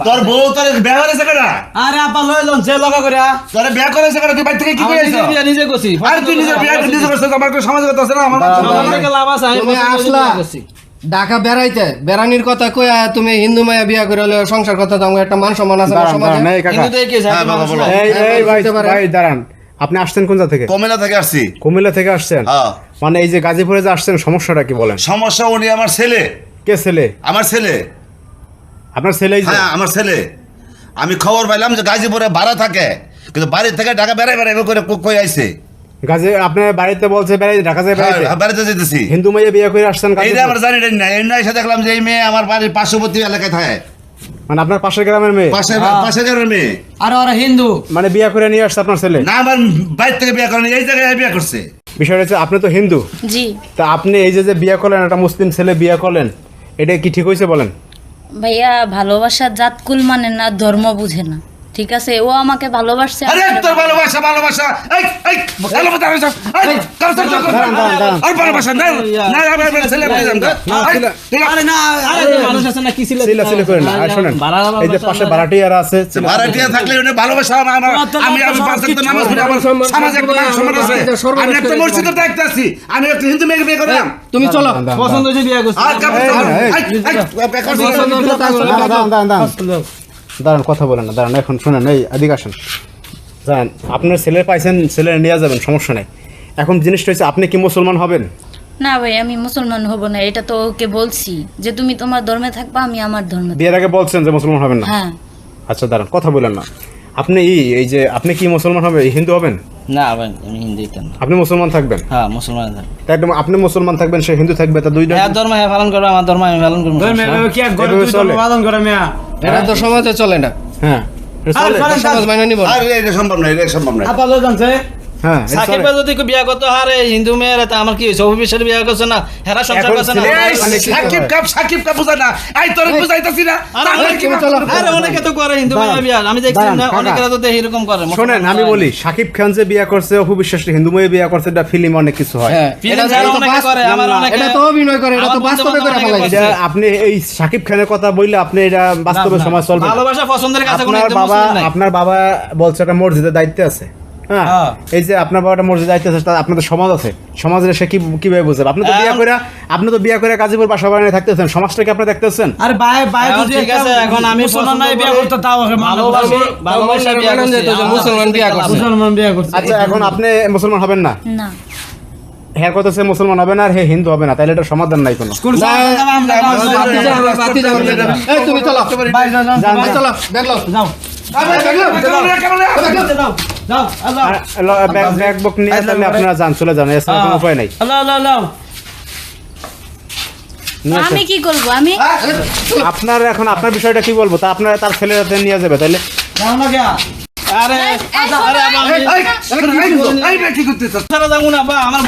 তোর বউ তোর বিয়া করেছে কেডা? আরে আপা লই লন যে লগা কইরা তোর বিয়া করেছে কেডা? তুই বাইরে থেকে কি আমি কইছিস? বিয়া নিজে করছি। আরে তুই নিজে বিয়া নিজে করছিস, আমার কোনো সমাজগত আছে না? আমার আমাকে লাভ আছে আমি তুমি আসলা ঢাকা বেড়াইতে বেড়ানির কথা কই তুমি হিন্দু মায়া বিয়া করে হলে সংসার কথা তো আমার একটা মান সম্মান আছে না সমাজে। কিন্তু তো কি হ্যাঁ, বাবা, বলো। এই ভাই ভাই দাঁড়ান, আপনি আসছেন কোন জায়গা থেকে? কমেলা থেকে আসছি। কুমিল্লা থেকে আসছেন? হ্যাঁ। মানে এই যে গাজীপুরে যে আসছেন, সমস্যাটা কি বলেন? সমস্যা উনি আমার ছেলে। কে ছেলে? আমার ছেলে। আপনার ছেলেই যে? হ্যাঁ, আমার ছেলে। আমি খবর পাইলাম যে গাজীপুরে ভাড়া থাকে, কিন্তু বাড়ি থেকে ঢাকা বেড়াই করে কই আইছে। গাজী আপনার বাড়িতে বলছে ঢাকা যায় বেড়াইতে? হ্যাঁ, বাড়িতে যেতেছি। হিন্দু মেয়ে বিয়ে করে আসছেন এইটা গাজীপুর? আমরা জানি না। এই না এসে দেখলাম যে এই মেয়ে আমার বাড়ির পার্শ্ববর্তী এলাকায় থাকে। মানে আপনার পাশের গ্রামের মেয়ে? পাশে গ্রামের মেয়ে। আর ওরা হিন্দু। মানে বিয়ে করে নিয়ে আসছে আপনার ছেলে? না, আমার বাইরে থেকে বিয়ে করেনি, এই জায়গায় বিয়ে করছে। বিষয়টা হচ্ছে আপনি তো হিন্দু, জি তা আপনি এই যে বিয়ে করলেন, একটা মুসলিম ছেলে বিয়ে করলেন, এটা কি ঠিক হয়েছে বলেন? ভাইয়া, ভালোবাসার জাতকুল মানে না, ধর্ম বুঝে না। ঠিক আছে, ও আমাকে ভালোবাসছে। আরে তোর ভালোবাসা এই ভালোবাসা আর ভালোবাসা না না আমার ছেলে বলে যান না। আরে না, আরে মানুষ আছে না কি ছিল? ছিল করেন না। আর শুনেন, এই যে পাশে ভাড়াটিয়ারা আছে, ভাড়াটিয়া থাকলে ওটা ভালোবাসা আমি পাঁচ ওয়াক্ত নামাজ পড়ি, আমার সমাজে একটা মান সম্মান আছে। আমি একটা মসজিদে দেখতে আসছি, আমি একটা হিন্দু মেয়েকে বিয়ে করলাম। তুমি চলো পছন্দ হয়েছে বিয়া করছি। আর দাঁড়ান, কথা বলেন না, দাঁড়ান, এখন শুনেন, এই এদিকে আসেন, দাঁড়ান, আপনার ছেলে পাইছেন, ছেলে নিয়ে যাবেন, সমস্যা নেই। এখন জিনিসটা হচ্ছে, আপনি কি মুসলমান হবেন? না ভাই, আমি মুসলমান হব না। এটা তো ওকে বলছি যে তুমি তোমার ধর্মে থাকবা, আমি আমার ধর্মে থাকবো। বিয়ের আগে বলছেন যে মুসলমান হবেন না? হ্যাঁ। আচ্ছা দাঁড়ান, কথা বলেন না। আপনি এই যে আপনি কি মুসলমান হবে, হিন্দু হবেন? না ভাই, আমি হিন্দু কেন? আপনি মুসলমান থাকবেন? হ্যাঁ, মুসলমান। তাই একদম, আপনি মুসলমান থাকবেন, সে হিন্দু থাকবে, তা দুইটা হ্যাঁ, ধর্ম হ্যাঁ পালন করবে, আমার ধর্ম আমি পালন করব। কি এক ঘরে দুই ধর্ম পালন করে মিয়া? এটা তো সমাজে চলে না, হ্যাঁ, এটা চলে? সমাজ মাইনে নিব না। আর এটা সম্ভব না, এটা সম্ভব না। আপা লই জানছে হ্যাঁ, এটা চলে। সাকিব যদি বিয়া করতে হারে হিন্দু মেয়েরা, তা আমার কি হয়েছে? অভিবিশ্বাস বিয়া করছে না, হেরা সংসার করছে না। সাকিব কাপ বুঝা না, আই তোর বুঝাইতাছি না। আরে অনেকে তো করে হিন্দু মেয়ে বিয়া, আমি দেখছি না অনেকেরা তো এরকম করে। শোনেন, আমি বলি, সাকিব খান যে বিয়ে করছে, অপু বিশ্বাস হিন্দু মেয়ে বিয়ে করছে, এটা ফিল্ম অনেক কিছু হয়। হ্যাঁ, এটা অনেকে করে, আমার অনেকে এটা তো অভিনয় করে, এটা তো বাস্তবে করে ফেলাই। এটা আপনি এই সাকিব খানের কথা বললে আপনি এটা বাস্তবে সমাজ চলবে না। ভালোবাসা পছন্দের কাছে কোনো একদম বাবা, মুসলিম নাই। আপনার বাবা বলছে একটা মসজিদের দায়িত্বে আছে। হ্যাঁ, হ্যাঁ। এই যে আপনার বাবাটা মসজিদের দায়িত্বে আছে, আপনাদের সমাজ আছে, সমাজের সে কিভাবে বুঝবে? আপনি তো বিয়ে করে গাজীপুর বাসা বানিয়ে থাকতেছেন, সমাজটাকে আপনি দেখতেছেন। আরে ভাই যদি ঠিক আছে, এখন আমি মুসলমান নাই বিয়া করতে, তাও ভালোবাসা বিয়া করতে, মুসলমান বিয়া করছে। মুসলমান বিয়া করতে। আচ্ছা, এখন আপনি মুসলমান হবেন না? না, হ্যাঁ, কথা সে মুসলমান হবে না, আর হে হিন্দু হবে না, তাহলে এটা সমাধান নাই কোনো। স্কুল যাও এই তুমি চলো ভাই, যাও ভাই, চলো দেখলো যাও যাও আল্লাহ ব্যাগ বুক নিয়ে তাহলে আপনারা যান, চলে যান, এছাড়া কোনো উপায় নাই। আল্লাহ আল্লাহ আল্লাহ। আমি কি করবো? আমি আপনার এখন আপনার বিষয়টা কি বলবো? তা আপনারা তার ছেলেরা নিয়ে যাবে তাইলে? যাও না কে? আরে আরে আমি কি করতেছ? সারা যাবো না বা আমার